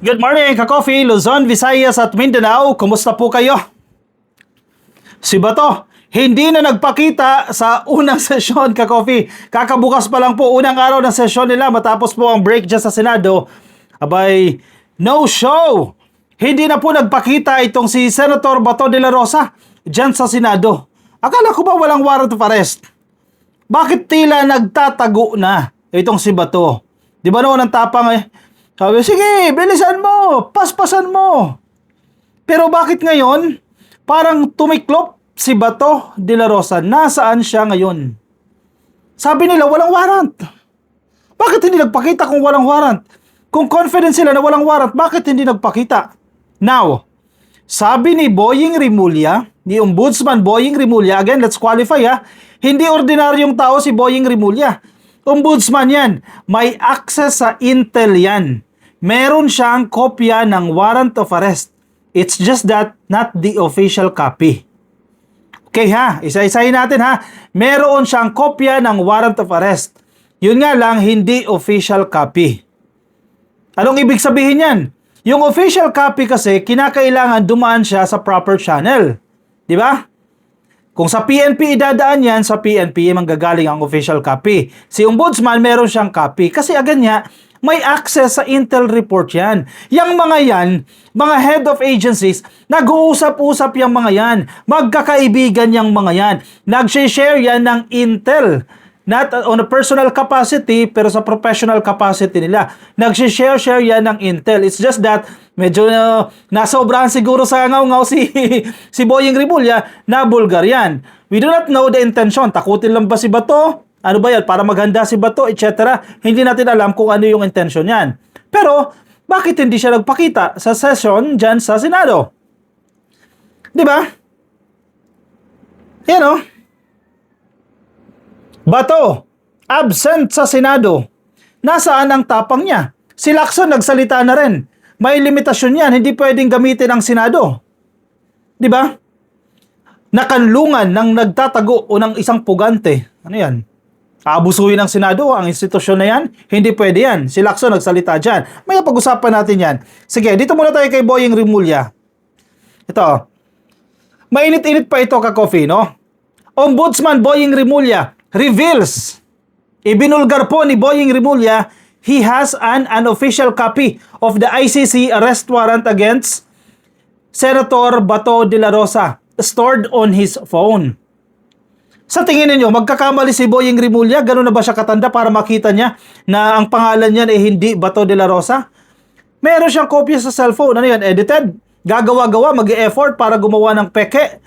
Good morning, ka-coffee, Luzon, Visayas at Mindanao. Kumusta po kayo? Si Bato, hindi na nagpakita sa unang sesyon, ka-coffee. Kakabukas pa lang po unang araw ng sesyon nila matapos po ang break dyan sa Senado. Abay, no show! Hindi na po nagpakita itong si Senator Bato de la Rosa dyan sa Senado. Akala ko ba walang warrant of arrest? Bakit tila nagtatago na itong si Bato? Di ba noon ang tapang sabi, sige, bilisan mo, paspasan mo. Pero bakit ngayon, parang tumiklop si Bato de la Rosa? Nasaan siya ngayon? Sabi nila, walang warrant. Bakit hindi nagpakita kung walang warrant? Kung confident sila na walang warrant, bakit hindi nagpakita? Now, sabi ni Boying Rimulya, ni Ombudsman Boying Rimulya, again, let's qualify hindi ordinaryong tao si Boying Rimulya. Ombudsman yan. May access sa intel yan. Meron siyang kopya ng warrant of arrest. It's just that not the official copy. Okay isa-isahin natin Meron siyang kopya ng warrant of arrest. Yun nga lang, hindi official copy. Anong ibig sabihin yan? Yung official copy kasi, kinakailangan dumaan siya sa proper channel. Di ba? Kung sa PNP idadaan yan, sa PNP manggagaling ang official copy. Si Ombudsman meron siyang copy. Kasi agad niya, may access sa intel report yan. Yang mga yan, mga head of agencies, nag-uusap-usap yung mga yan. Magkakaibigan yung mga yan. Nag-share yan ng intel. Not on a personal capacity, pero sa professional capacity nila. Nag-share yan ng intel. It's just that, medyo nasobrahan siguro sa ngaw-ngaw si Boying Rimulya na Bulgarian. We do not know the intention. Takutin lang ba si Bato? Ano ba yan? Para maghanda si Bato, etc. Hindi natin alam kung ano yung intention yan. Pero, bakit hindi siya nagpakita sa session dyan sa Senado? Di ba? Yan Bato, absent sa Senado. Nasaan ang tapang niya? Si Lacson nagsalita na rin. May limitasyon yan, hindi pwedeng gamitin ang Senado. Di ba? Nakanlungan ng nagtatago o ng isang pugante. Ano yan? Aabusuhin ng Senado ang institusyon na yan? Hindi pwede yan. Si Lacson nagsalita dyan. May pag-usapan natin yan. Sige, dito muna tayo kay Boying Rimulya. Ito. Mainit-init pa ito, ka-coffee, no? Ombudsman Boying Rimulya reveals, ibinulgar po ni Boying Rimulya, he has an unofficial copy of the ICC arrest warrant against Senator Bato de la Rosa stored on his phone. Sa tingin ninyo, magkakamali si Boying Rimulya? Ganun na ba siya katanda para makita niya na ang pangalan niya ay hindi Bato de la Rosa? Meron siyang kopya sa cellphone. Ano yan? Edited? Gagawa-gawa, mag-e-effort para gumawa ng peke?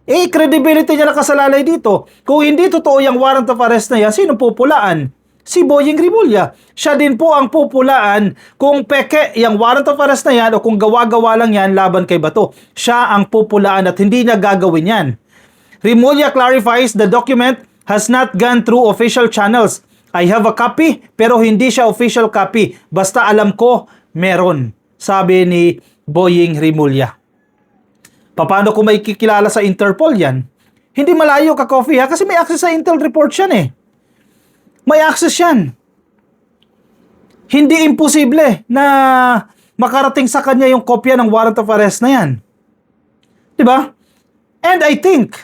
Credibility niya nakasalalay dito. Kung hindi totoo yung warrant of arrest na yan, sino pupulaan? Si Boying Rimulya. Siya din po ang pupulaan kung peke yung warrant of arrest na yan o kung gawa-gawa lang yan laban kay Bato. Siya ang pupulaan at hindi niya gagawin yan. Rimulya clarifies the document has not gone through official channels. I have a copy pero hindi siya official copy. Basta alam ko, meron. Sabi ni Boying Rimulya. Paano kung may kikilala sa Interpol yan? Hindi malayo, ka-coffee kasi may access sa intel report yan May access yan. Hindi imposible na makarating sa kanya yung kopya ng warrant of arrest na yan. Diba? And I think,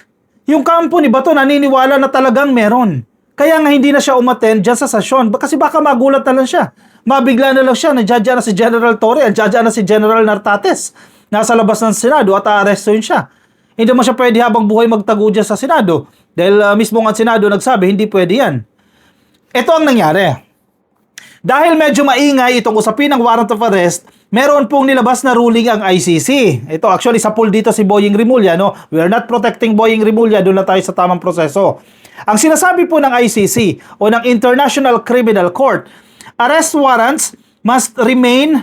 yung kampo ni Bato naniniwala na talagang meron. Kaya nga hindi na siya umattend dyan sa sesyon. Kasi baka magulat na lang siya. Mabigla na lang siya. Nadjadya na si General Torre. Nadjadya na si General Nartates. Nasa labas ng Senado at aarestuhin siya. Hindi mo siya pwede habang buhay magtago dyan sa Senado. Dahil mismo ang Senado nagsabi, hindi pwede yan. Ito ang nangyari. Dahil medyo maingay itong usapin ng warrant of arrest, meron pong nilabas na ruling ang ICC. Ito actually sa pool dito si Boying Rimulya. We are not protecting Boying Rimulya. Doon na tayo sa tamang proseso. Ang sinasabi po ng ICC o ng International Criminal Court, arrest warrants must remain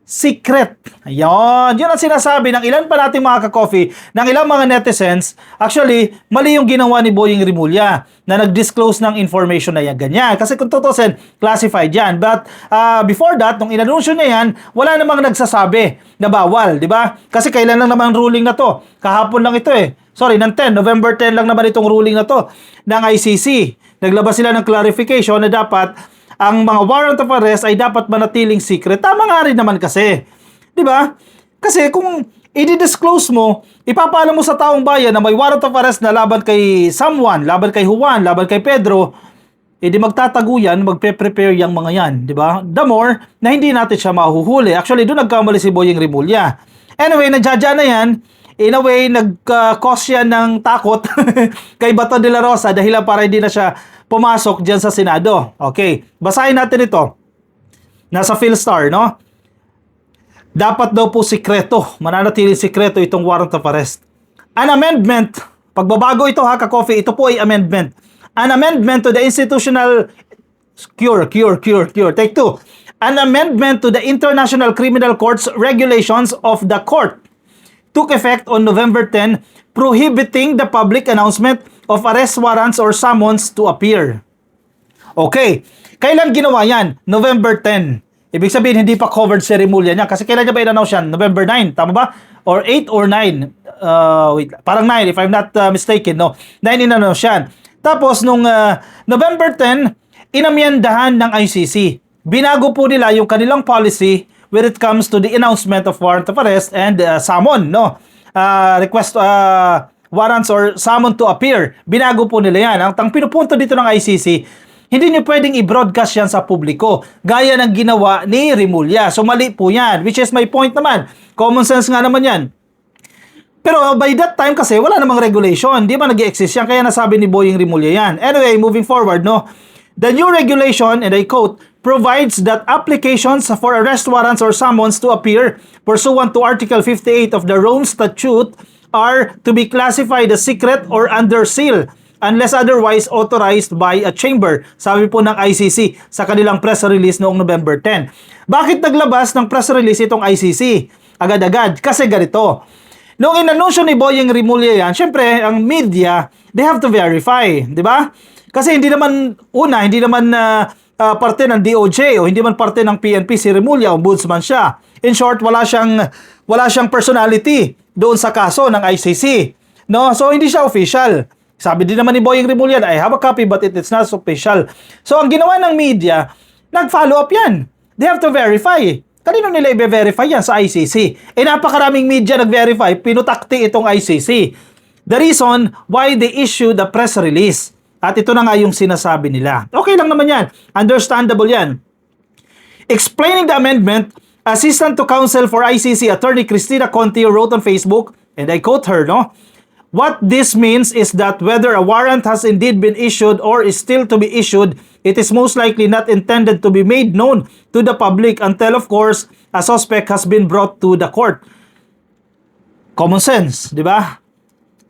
secret. Ayun. Yun ang sinasabi ng ilan pa nating mga ka-coffee, ng ilang mga netizens. Actually, mali yung ginawa ni Boying Rimulya na nag-disclose ng information na yan ganyan. Kasi kung tutusin, classified yan. But before that, nung inanunsyo niya yan, wala namang nagsasabi na bawal, di ba? Kasi kailan lang naman ruling na to? Kahapon lang ito Sorry, November 10 lang naman itong ruling na to ng ICC. Naglabas sila ng clarification na dapat ang mga warrant of arrest ay dapat manatiling secret. Tama nga rin naman kasi. 'Di ba? Kasi kung i-disclose mo, ipapaalam mo sa taong bayan na may warrant of arrest na laban kay someone, laban kay Juan, laban kay Pedro, di magtatago yan, magpe-prepare yung mga yan, di ba? The more na hindi natin siya mahuhuli. Actually, doon nagkamali si Boyeng Rimulya. Anyway, nadjadya na yan. In a way, nag-cause yan ng takot kay Bato de la Rosa dahil para hindi na siya pumasok dyan sa Senado. Okay, basahin natin ito. Nasa Philstar, no? Dapat daw po sikreto, mananatiling sikreto itong warrant of arrest. An amendment, pagbabago ito ha, ka-coffee, ito po ay amendment. An amendment to the institutional Take two. An amendment to the International Criminal Court's regulations of the court took effect on November 10, prohibiting the public announcement of arrest warrants or summons to appear. Okay, kailan ginawa yan? November 10. Ibig sabihin, hindi pa covered si Rimulya niya. Kasi kailan niya ba in-announce yan? November 9, tama ba? Or 8 or 9? Wait, parang 9 if I'm not mistaken, no? 9 in-announce yan. Tapos, nung November 10, inamyandahan ng ICC. Binago po nila yung kanilang policy when it comes to the announcement of warrant of arrest and summon, no? Request warrants or summon to appear. Binago po nila yan. Ang pinupunto dito ng ICC, hindi nyo pwedeng i-broadcast yan sa publiko. Gaya ng ginawa ni Rimulya. So, mali po yan. Which is my point naman. Common sense nga naman yan. Pero by that time kasi, wala namang regulation. Di ba nag-i-exist yan? Kaya nasabi ni Boyeng Rimulya yan. Anyway, moving forward, no? The new regulation, and I quote, provides that applications for arrest warrants or summons to appear pursuant to Article 58 of the Rome Statute are to be classified as secret or under seal unless otherwise authorized by a chamber. Sabi po ng ICC sa kanilang press release noong November 10. Bakit naglabas ng press release itong ICC? Agad-agad. Kasi ganito. Noong inanunsyo ni Boyeng Rimulya yan, syempre, ang media, they have to verify. Di ba? Kasi hindi naman parte ng DOJ o hindi man parte ng PNP si Rimulya, ombudsman siya. In short, wala siyang personality doon sa kaso ng ICC. No? So, hindi siya official. Sabi din naman ni Boyeng Rimulya, I have a copy but it's not official. So, ang ginawa ng media, nag-follow up yan. They have to verify. Kanino nila i-verify yan? Sa ICC. Napakaraming media nag-verify, pinutakti itong ICC. The reason why they issued the press release. At ito na nga yung sinasabi nila. Okay lang naman yan. Understandable yan. Explaining the amendment, Assistant to Counsel for ICC Attorney Cristina Conti wrote on Facebook, and I quote her, no? What this means is that whether a warrant has indeed been issued or is still to be issued, it is most likely not intended to be made known to the public until, of course, a suspect has been brought to the court. Common sense, di ba?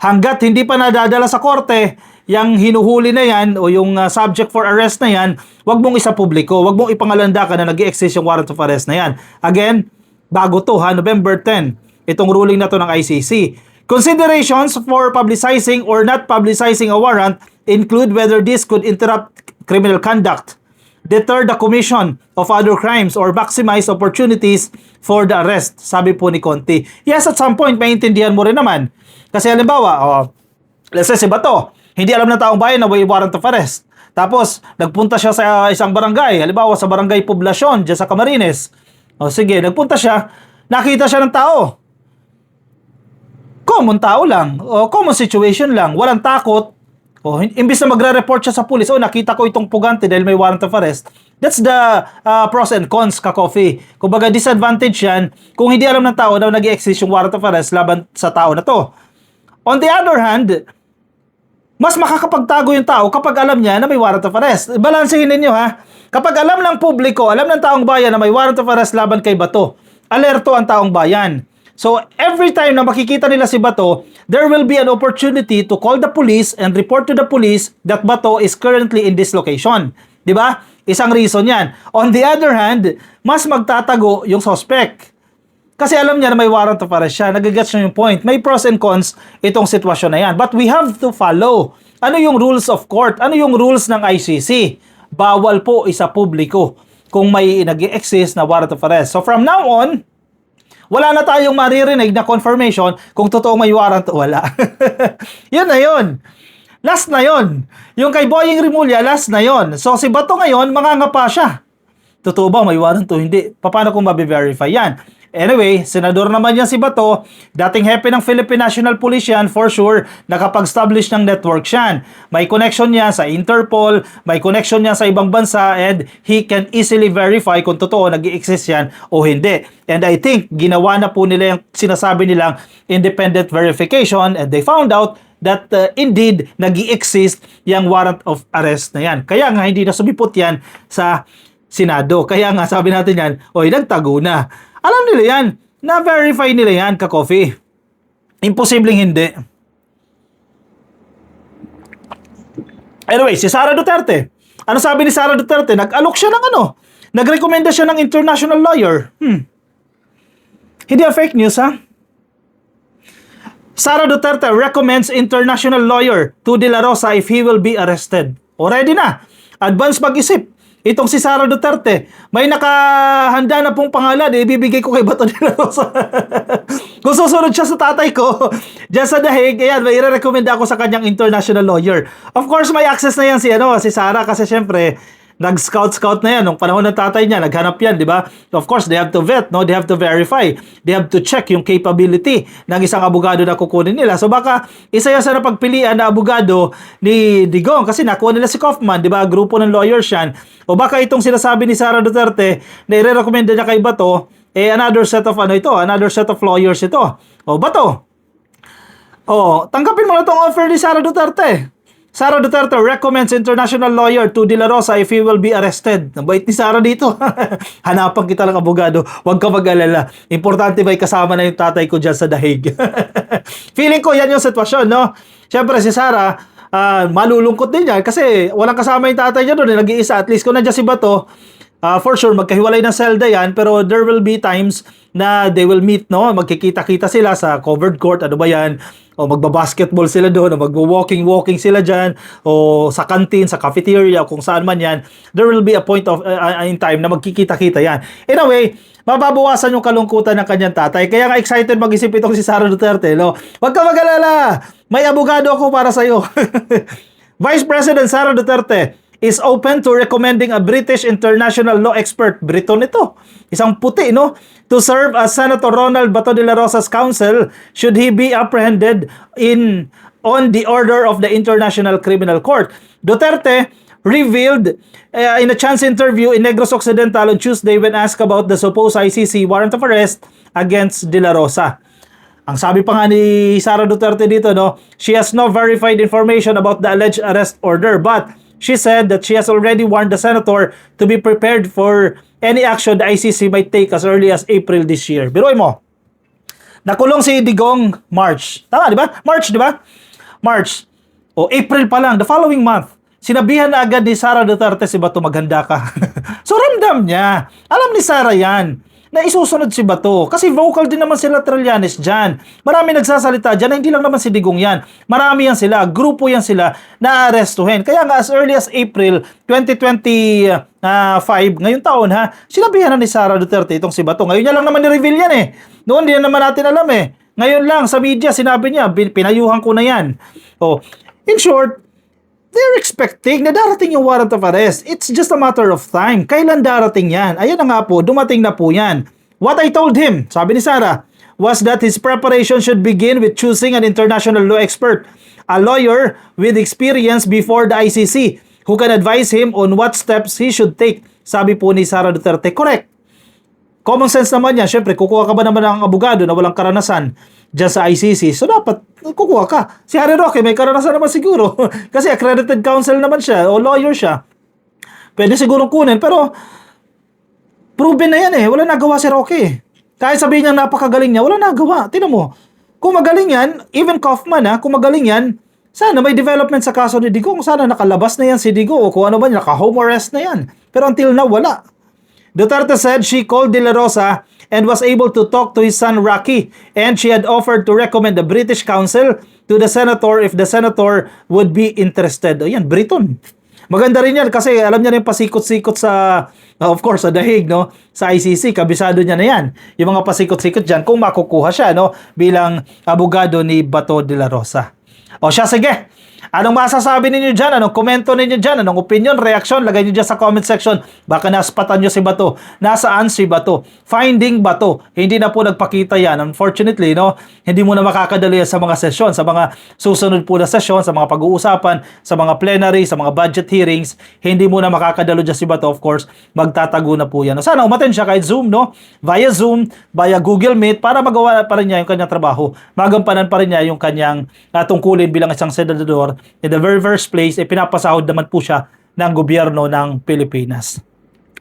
Hanggat hindi pa nadadala sa korte, yung hinuhuli na yan o yung subject for arrest na yan, wag mong isa publiko, wag mong ipangalanda ka na nag-i-exist yung warrant of arrest na yan. Again, bago to ha, November 10, itong ruling na to ng ICC. Considerations for publicizing or not publicizing a warrant include whether this could interrupt criminal conduct, deter the commission of other crimes, or maximize opportunities for the arrest, sabi po ni Conti. Yes, at some point, maintindihan mo rin naman. Kasi halimbawa, let's say si Bato, hindi alam ng taong bayan na may warrant of arrest. Tapos, nagpunta siya sa isang barangay, halimbawa sa barangay Poblacion, dyan sa Camarines. O sige, nagpunta siya, nakita siya ng tao. Common tao lang, o common situation lang, walang takot. O imbis na magre-report siya sa pulis, nakita ko itong pugante dahil may warrant of arrest. That's the pros and cons, ka-coffee. Kumbaga, disadvantage yan kung hindi alam ng tao na nag-i-exist yung warrant of arrest laban sa tao na to. On the other hand, mas makakapagtago yung tao kapag alam niya na may warrant of arrest. Balansehin ninyo ha. Kapag alam ng publiko, alam ng taong bayan na may warrant of arrest laban kay Bato, alerto ang taong bayan. So, every time na makikita nila si Bato, there will be an opportunity to call the police and report to the police that Bato is currently in this location. Diba? Isang reason yan. On the other hand, mas magtatago yung suspect. Kasi alam niya na may warrant of arrest siya. Nagagets niyo yung point. May pros and cons itong sitwasyon na yan. But we have to follow. Ano yung rules of court? Ano yung rules ng ICC? Bawal po isa publiko kung may nag-exist na warrant of arrest. So from now on, wala na tayong maririnig na confirmation kung totoo may warrant o wala. Yun na yun. Last na yon. Yung kay Boying Rimulya, last na yon. So si Bato ngayon, mangangapa siya. Totoo ba? May warrant to? Hindi. Paano kung mabe-verify yan? Anyway, senador naman yan si Bato, dating hepe ng Philippine National Police yan, for sure, nakapag-establish ng network yan. May connection niya sa Interpol, may connection niya sa ibang bansa, and he can easily verify kung totoo nag-i-exist yan o hindi. And I think, ginawa na po nila yung sinasabi nilang independent verification, and they found out that indeed, nag-i-exist yung warrant of arrest na yan. Kaya nga, hindi na sumipot yan sa Senado. Kaya nga, sabi natin yan, oy, nagtago na. Alam nila yan. Na-verify nila yan, ka-coffee. Imposibleng hindi. Anyway, si Sara Duterte. Ano sabi ni Sara Duterte? Nag-alok siya ng ano? Nag-recommenda siya ng international lawyer. Hindi ang fake news, ha? Sara Duterte recommends international lawyer to De La Rosa if he will be arrested. Already na. Advance mag-isip. Itong si Sara Duterte, may nakahanda na pong pangalan, ibibigay ko kay Bato de la Rosa. Kung susunod siya sa tatay ko, dyan sa dahig, ayan, may i-recommend ako sa kanyang international lawyer. Of course, may access na yan si Sara, kasi syempre, nag-scout na yan. Nung panahon ng tatay niya, naghanap yan, di ba? Of course, they have to vet, no? They have to verify. They have to check yung capability ng isang abogado na kukunin nila. So baka, isa yan sa napagpilian na abogado ni Digong kasi nakuha nila si Kaufman, di ba? Grupo ng lawyers yan. O baka itong sinasabi ni Sara Duterte na i-recommenda niya kay Bato, another set of lawyers ito. O Bato, tanggapin mo na itong offer ni Sara Duterte. Sara Duterte recommends international lawyer to De La Rosa if he will be arrested. Nabait ni Sara dito. Hanapan kita ng abogado. Huwag ka mag-alala. Importante ba kasama na yung tatay ko dyan sa dahig? Feeling ko yan yung sitwasyon, no? Siyempre si Sara, malulungkot din yan kasi walang kasama yung tatay niya doon. Nag-iisa. At least kung nandiyan si Bato, for sure, magkahiwalay ng selda yan, pero there will be times na they will meet, no? Magkikita-kita sila sa covered court, ano ba yan? O magbabasketball sila doon, o magwo-walking sila dyan, o sa canteen, sa cafeteria, o kung saan man yan. There will be a point of in time na magkikita-kita yan. In a way, mababawasan yung kalungkutan ng kanyang tatay. Kaya nga excited mag-isip itong si Sara Duterte, no? Huwag ka mag-alala! May abogado ako para sa'yo. Vice President Sara Duterte is open to recommending a British international law expert, Briton ito, isang puti, no, to serve as Senator Ronald Bato de la Rosa's counsel should he be apprehended on the order of the International Criminal Court. Duterte revealed in a chance interview in Negros Occidental on Tuesday when asked about the supposed ICC warrant of arrest against De La Rosa. Ang sabi pa nga ni Sara Duterte dito, no, she has no verified information about the alleged arrest order, but she said that she has already warned the senator to be prepared for any action the ICC might take as early as April this year. Biruin mo, nakulong si Digong March. Tama, di ba? March, di ba? March. O April pa lang, the following month. Sinabihan na agad ni Sara Duterte si Bato, maghanda ka. So ramdam niya. Alam ni Sara yan na isusunod si Bato. Kasi vocal din naman sila Trillanes dyan. Marami nagsasalita dyan na hindi lang naman si Digong yan. Marami yan sila. Grupo yan sila na arestuhin. Kaya nga as early as April 2025, ngayong taon ha, sinabihan na ni Sara Duterte itong si Bato. Ngayon niya lang naman ni-reveal yan eh. Noon din naman natin alam eh. Ngayon lang sa media sinabi niya, pinayuhan ko na yan. Oh, in short, they're expecting na darating yung warrant of arrest. It's just a matter of time. Kailan darating yan? Ayan na nga po, dumating na po yan. What I told him, sabi ni Sara, was that his preparation should begin with choosing an international law expert, a lawyer with experience before the ICC, who can advise him on what steps he should take. Sabi po ni Sara Duterte, correct. Common sense naman yan. Siyempre, kukuha ka ba naman ng abogado na walang karanasan dyan sa ICC? So, dapat kukuha ka. Si Harry Roque, may karanasan naman siguro. Kasi accredited counsel naman siya o lawyer siya. Pwede sigurong kunin. Pero, proven na yan eh. Wala nagawa si Roque. Kahit sabihin niya napakagaling niya, wala nagawa. Tingnan mo. Kung magaling yan, even Kaufman kung magaling yan, sana may development sa kaso ni Digong. Sana nakalabas na yan si Digong o kung ano ba, naka-home arrest na yan. Pero until now, wala. Duterte said she called De La Rosa and was able to talk to his son Rocky, and she had offered to recommend the British counsel to the senator if the senator would be interested. O yan, Briton. Maganda rin yan kasi alam niya na yung pasikot-sikot sa, of course, sa dahig, no? Sa ICC, kabisado niya na yan. Yung mga pasikot-sikot dyan, kung makukuha siya, no? Bilang abogado ni Bato de la Rosa. O siya, sige. Anong masasabi ninyo dyan? Anong komento ninyo dyan? Anong opinion, reaction? Lagay nyo dyan sa comment section. Baka naspatan nyo si Bato. Nasaan si Bato? Finding Bato. Hindi na po nagpakita yan. Unfortunately, no? Hindi mo na makakadali sa mga sesyon, sa mga susunod po na sesyon, sa mga pag-uusapan, sa mga plenary, sa mga budget hearings. Hindi mo na makakadalo dyan si Bato. Of course, magtatago na po yan. Sana umaten siya kahit Zoom, no? Via Zoom, via Google Meet, para magawa pa rin niya yung kanyang trabaho. Magampanan pa rin niya yung kanyang tungkulin bilang isang senador. In the very first place, pinapasahod naman po siya ng gobyerno ng Pilipinas.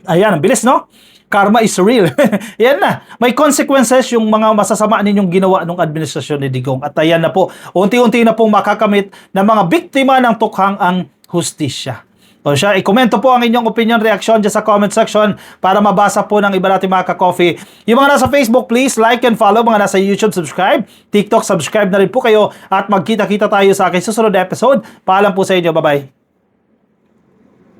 Ayan, ang bilis, no? Karma is real. Yan na. May consequences yung mga masasama ninyong ginawa ng administrasyon ni Digong. At ayan na po, unti-unti na pong makakamit ng mga biktima ng tukhang ang hustisya. O siya, i-komento po ang inyong opinion, reaction dyan sa comment section para mabasa po ng iba natin mga ka-coffee. Yung mga nasa Facebook, please like and follow. Mga nasa YouTube, subscribe. TikTok, subscribe na rin po kayo. At magkita-kita tayo sa aking susunod na episode. Paalam po sa inyo. Bye-bye.